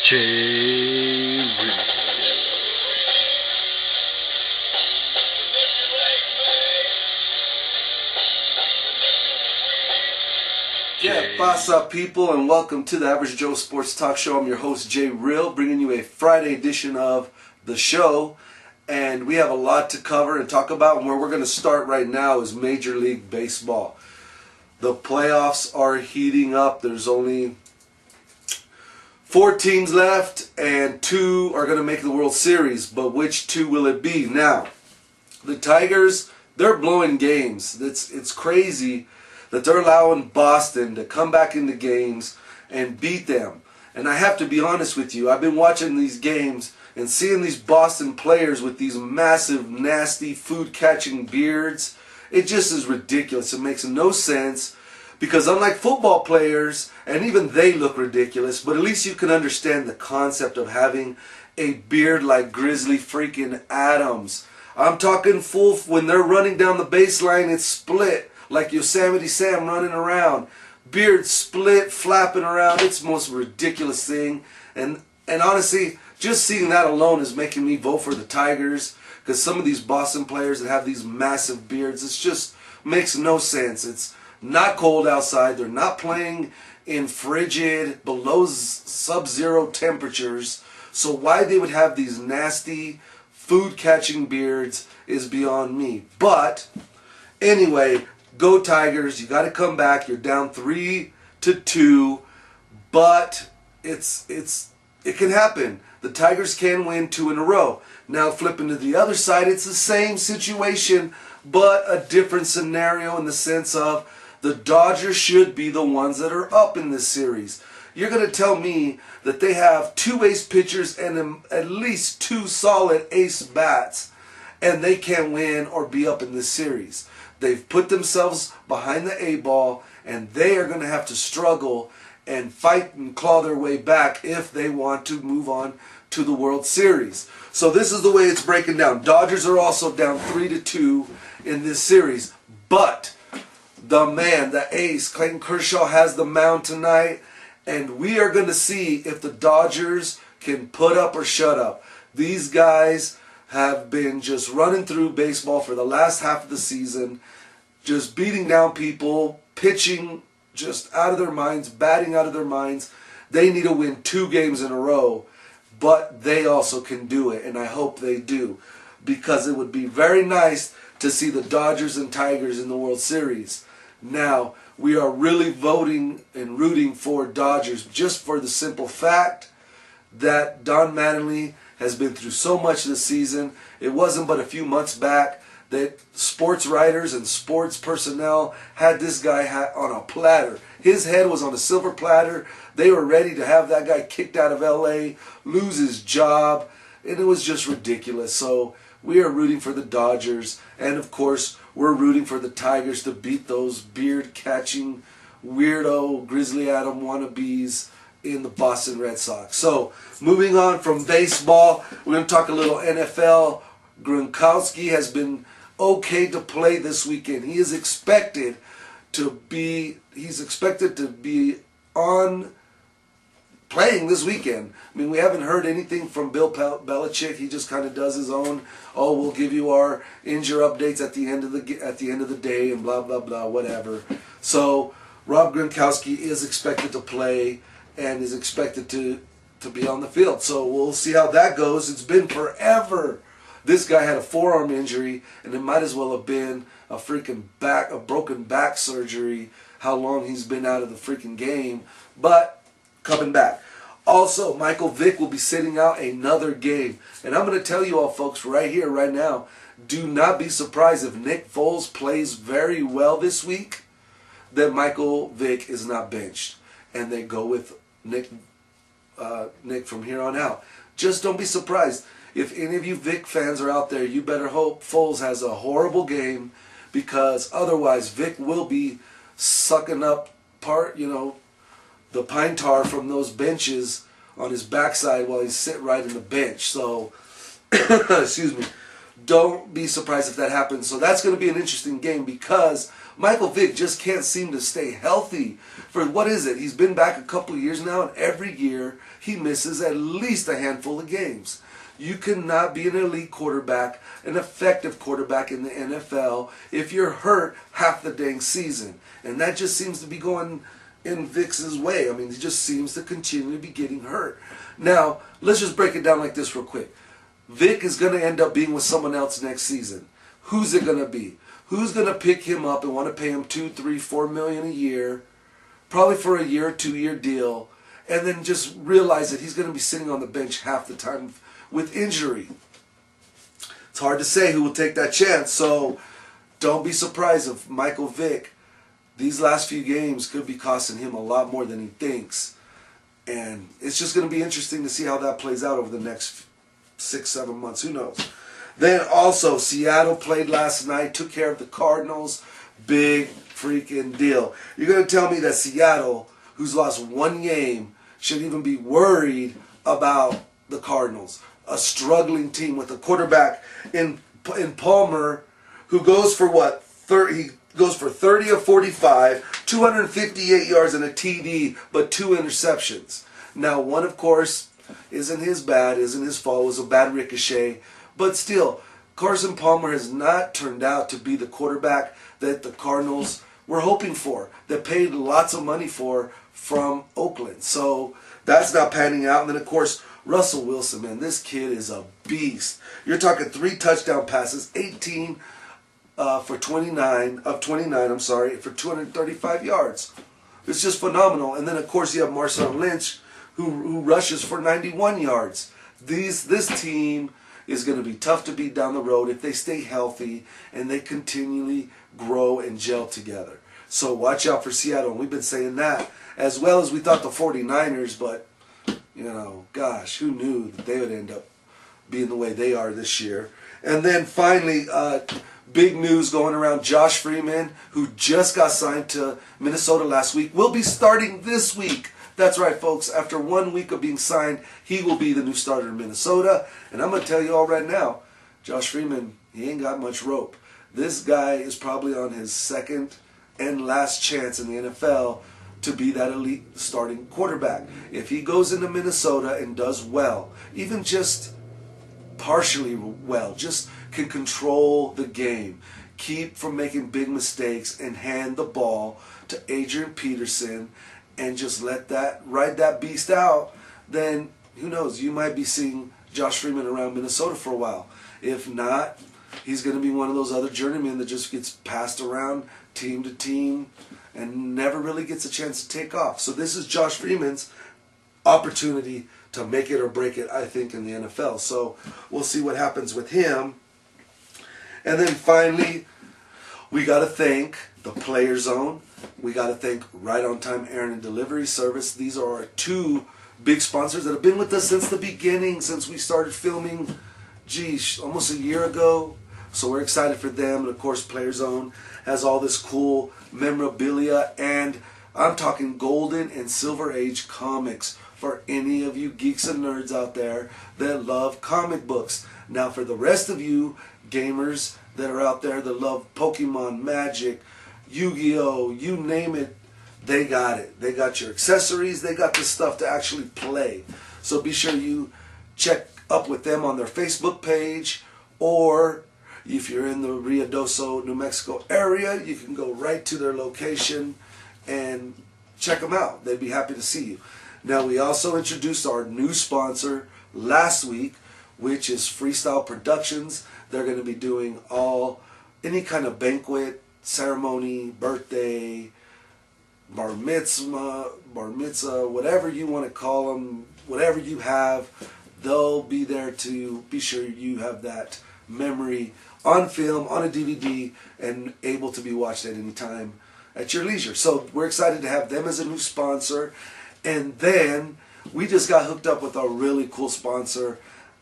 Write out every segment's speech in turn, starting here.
J. Yeah, what's up, people, and welcome to the Average Joe Sports Talk Show. I'm your host, Jay Real, bringing you a Friday edition of the show, and we have a lot to cover and talk about. And where we're going to start right now is Major League Baseball. The playoffs are heating up. There's only 4 teams left, and 2 are going to make the World Series. But which 2 will it be? Now, the Tigers, they're blowing games. It's crazy that they're allowing Boston to come back into games and beat them. And I have to be honest with you, I've been watching these games and seeing these Boston players with these massive, nasty, food-catching beards. It just is ridiculous. It makes no sense because unlike football players, and even they look ridiculous, but at least you can understand the concept of having a beard like Grizzly freaking Adams. I'm talking full, when they're running down the baseline, it's split. Like Yosemite Sam running around, beard split, flapping around. It's the most ridiculous thing. And honestly, just seeing that alone is making me vote for the Tigers, because some of these Boston players that have these massive beards, it just makes no sense. It's not cold outside. They're not playing in frigid, below sub-zero temperatures. So why they would have these nasty, food-catching beards is beyond me. But anyway, go Tigers, you got to come back. You're down 3-2, but it can happen. The Tigers can win 2 in a row. Now flipping to the other side, it's the same situation, but a different scenario in the sense of the Dodgers should be the ones that are up in this series. You're going to tell me that they have 2 ace pitchers and at least 2 solid ace bats, and they can't win or be up in this series. They've put themselves behind the 8 ball, and they are going to have to struggle and fight and claw their way back if they want to move on to the World Series. So this is the way it's breaking down. Dodgers are also down 3-2 in this series. But the man, the ace, Clayton Kershaw, has the mound tonight, and we are going to see if the Dodgers can put up or shut up. These guys have been just running through baseball for the last half of the season, just beating down people, pitching just out of their minds, batting out of their minds. They need to win 2 games in a row, but they also can do it, and I hope they do, because it would be very nice to see the Dodgers and Tigers in the World Series. Now, we are really voting and rooting for Dodgers just for the simple fact that Don Mattingly has been through so much this season. It wasn't but a few months back that sports writers and sports personnel had this guy on a platter. His head was on a silver platter. They were ready to have that guy kicked out of LA, lose his job, and it was just ridiculous. So we are rooting for the Dodgers, and of course we're rooting for the Tigers to beat those beard-catching, weirdo Grizzly Adam wannabes in the Boston Red Sox. So, moving on from baseball, we're going to talk a little NFL. Gronkowski has been okay to play this weekend. He is expected to be on playing this weekend. I mean, we haven't heard anything from Bill Belichick. He just kind of does his own, oh, we'll give you our injury updates at the end of the day and blah blah blah, whatever. So, Rob Gronkowski is expected to play and is expected to be on the field. So we'll see how that goes. It's been forever. This guy had a forearm injury, and it might as well have been a broken back surgery, how long he's been out of the freaking game, but coming back. Also, Michael Vick will be sitting out another game. And I'm going to tell you all, folks, right here, right now, do not be surprised if Nick Foles plays very well this week, that Michael Vick is not benched, and they go with Nick from here on out. Just don't be surprised. If any of you Vic fans are out there, you better hope Foles has a horrible game, because otherwise Vic will be sucking up the pine tar from those benches on his backside while he's sitting right in the bench. So, excuse me. don't be surprised if that happens. So that's going to be an interesting game because Michael Vick just can't seem to stay healthy for, what is it? He's been back a couple of years now, and every year he misses at least a handful of games. You cannot be an elite quarterback, an effective quarterback in the NFL if you're hurt half the dang season. And that just seems to be going in Vick's way. I mean, he just seems to continue to be getting hurt. Now, let's just break it down like this real quick. Vick is going to end up being with someone else next season. Who's it going to be? Who's going to pick him up and want to pay him $2, $3, $4 million a year, probably for a year or 2-year deal, and then just realize that he's going to be sitting on the bench half the time with injury? It's hard to say who will take that chance. So don't be surprised if Michael Vick, these last few games could be costing him a lot more than he thinks. And it's just going to be interesting to see how that plays out over the next 6-7 months. Who knows? Then also, Seattle played last night, took care of the Cardinals. Big freaking deal. You're going to tell me that Seattle, who's lost one game, should even be worried about the Cardinals, a struggling team with a quarterback in Palmer who goes for what? He goes for 30 of 45, 258 yards and a TD, but 2 interceptions. Now, one, of course, isn't his fault. It was a bad ricochet. But still, Carson Palmer has not turned out to be the quarterback that the Cardinals were hoping for, that paid lots of money for from Oakland. So that's not panning out. And then, of course, Russell Wilson, man, this kid is a beast. You're talking 3 touchdown passes, 18 for 29, for 235 yards. It's just phenomenal. And then, of course, you have Marshawn Lynch, who rushes for 91 yards. This team is going to be tough to beat down the road if they stay healthy and they continually grow and gel together. So watch out for Seattle. And we've been saying that as well as we thought the 49ers, but, you know, gosh, who knew that they would end up being the way they are this year. And then finally, big news going around, Josh Freeman, who just got signed to Minnesota last week, will be starting this week. That's right, folks. After 1 week of being signed, he will be the new starter in Minnesota. And I'm going to tell you all right now, Josh Freeman, he ain't got much rope. This guy is probably on his second and last chance in the NFL to be that elite starting quarterback. If he goes into Minnesota and does well, even just partially well, just can control the game, keep from making big mistakes, and hand the ball to Adrian Peterson, and just ride that beast out, then who knows, you might be seeing Josh Freeman around Minnesota for a while. If not, he's going to be one of those other journeymen that just gets passed around team to team and never really gets a chance to take off. So this is Josh Freeman's opportunity to make it or break it, I think, in the NFL. So we'll see what happens with him. And then finally, we got to thank the Player Zone. We got to thank Right On Time Air and Delivery Service. These are our 2 big sponsors that have been with us since the beginning, since we started filming, almost a year ago. So we're excited for them. And of course, Player Zone has all this cool memorabilia, and I'm talking golden and silver age comics for any of you geeks and nerds out there that love comic books. Now, for the rest of you gamers that are out there that love Pokemon, Magic, Yu-Gi-Oh, you name it, they got it. They got your accessories. They got the stuff to actually play. So be sure you check up with them on their Facebook page, or if you're in the Ruidoso, New Mexico area, you can go right to their location and check them out. They'd be happy to see you. Now, we also introduced our new sponsor last week, which is Freestyle Productions. They're going to be doing any kind of banquet, ceremony, birthday, bar mitzvah, whatever you want to call them, whatever you have, they'll be there to be sure you have that memory on film, on a DVD, and able to be watched at any time at your leisure. So we're excited to have them as a new sponsor. And then we just got hooked up with a really cool sponsor.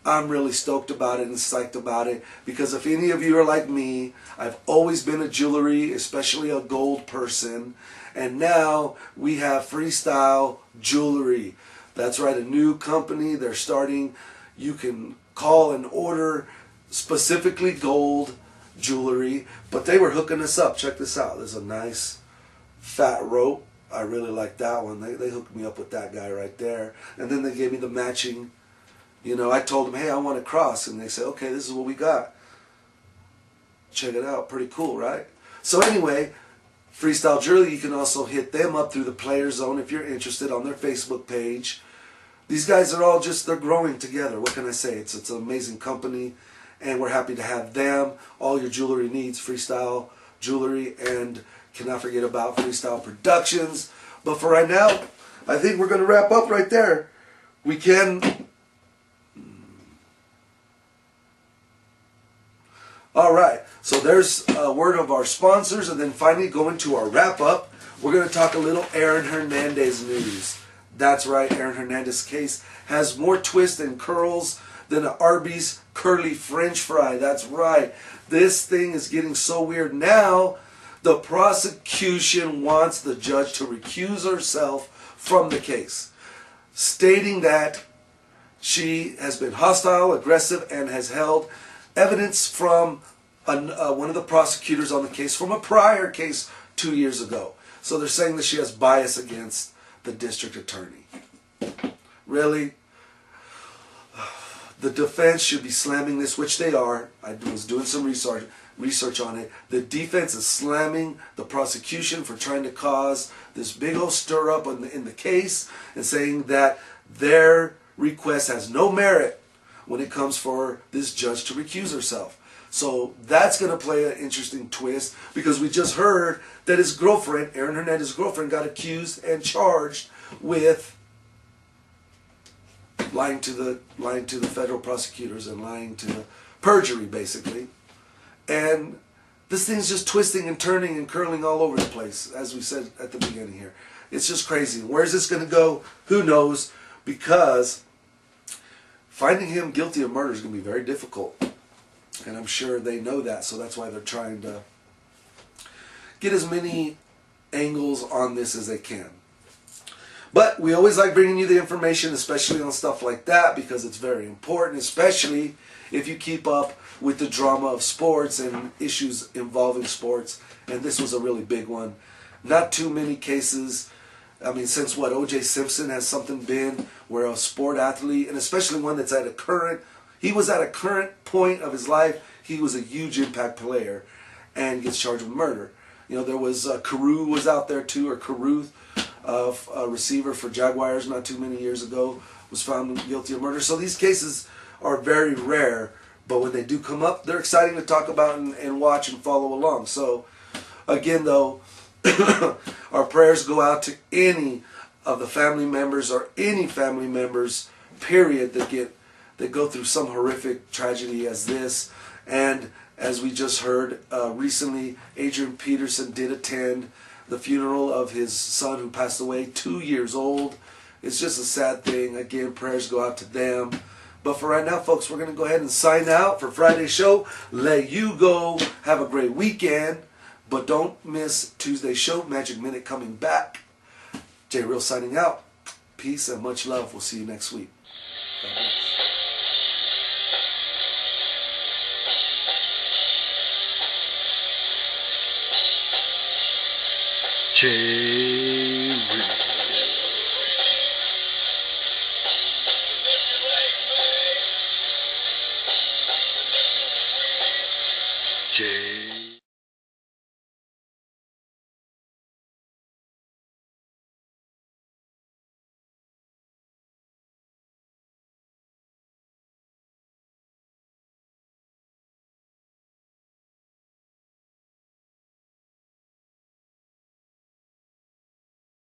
I'm really stoked about it and psyched about it, because if any of you are like me, I've always been a jewelry, especially a gold person, and now we have Freestyle Jewelry. That's right, a new company. They're starting. You can call and order specifically gold jewelry, but they were hooking us up. Check this out. There's a nice fat rope. I really like that one. They hooked me up with that guy right there. And then they gave me the matching, I told them, hey, I want a cross. And they said, okay, this is what we got. Check it out. Pretty cool, right? So anyway, Freestyle Jewelry, you can also hit them up through the Player Zone if you're interested on their Facebook page. These guys are all they're growing together. What can I say? It's an amazing company, and we're happy to have them. All your jewelry needs, Freestyle Jewelry, and cannot forget about Freestyle Productions. But for right now, I think we're going to wrap up right there. We can... All right, so there's a word of our sponsors, and then finally going to our wrap-up, we're going to talk a little Aaron Hernandez news. That's right, Aaron Hernandez case has more twists and curls than an Arby's curly French fry. That's right. This thing is getting so weird. Now, the prosecution wants the judge to recuse herself from the case, stating that she has been hostile, aggressive, and has held evidence from one of the prosecutors on the case from a prior case 2 years ago. So they're saying that she has bias against the district attorney. Really? The defense should be slamming this, which they are. I was doing some research on it. The defense is slamming the prosecution for trying to cause this big old stir up in the case and saying that their request has no merit when it comes for this judge to recuse herself. So that's going to play an interesting twist, because we just heard that his girlfriend, Aaron Hernandez's girlfriend, got accused and charged with lying to the federal prosecutors and lying to perjury, basically. And this thing's just twisting and turning and curling all over the place, as we said at the beginning here. It's just crazy. Where's this going to go? Who knows? Because finding him guilty of murder is going to be very difficult. And I'm sure they know that, so that's why they're trying to get as many angles on this as they can. But we always like bringing you the information, especially on stuff like that, because it's very important, especially if you keep up with the drama of sports and issues involving sports. And this was a really big one. Not too many cases. I mean, since what, O.J. Simpson has something been where a sport athlete, and especially one that's at a current point of his life, he was a huge impact player and gets charged with murder. There was Carew was out there too, or Caruth, a receiver for Jaguars not too many years ago, was found guilty of murder. So these cases are very rare, but when they do come up, they're exciting to talk about and watch and follow along. So again, though, our prayers go out to any of the family members, or any family members, period, that go through some horrific tragedy as this. And as we just heard recently, Adrian Peterson did attend the funeral of his son who passed away, 2 years old. It's just a sad thing. Again, prayers go out to them. But for right now, folks, we're going to go ahead and sign out for Friday's show. Let you go. Have a great weekend. But don't miss Tuesday's show, Magic Minute, coming back. J Real signing out. Peace and much love. We'll see you next week. God bless. J Real. J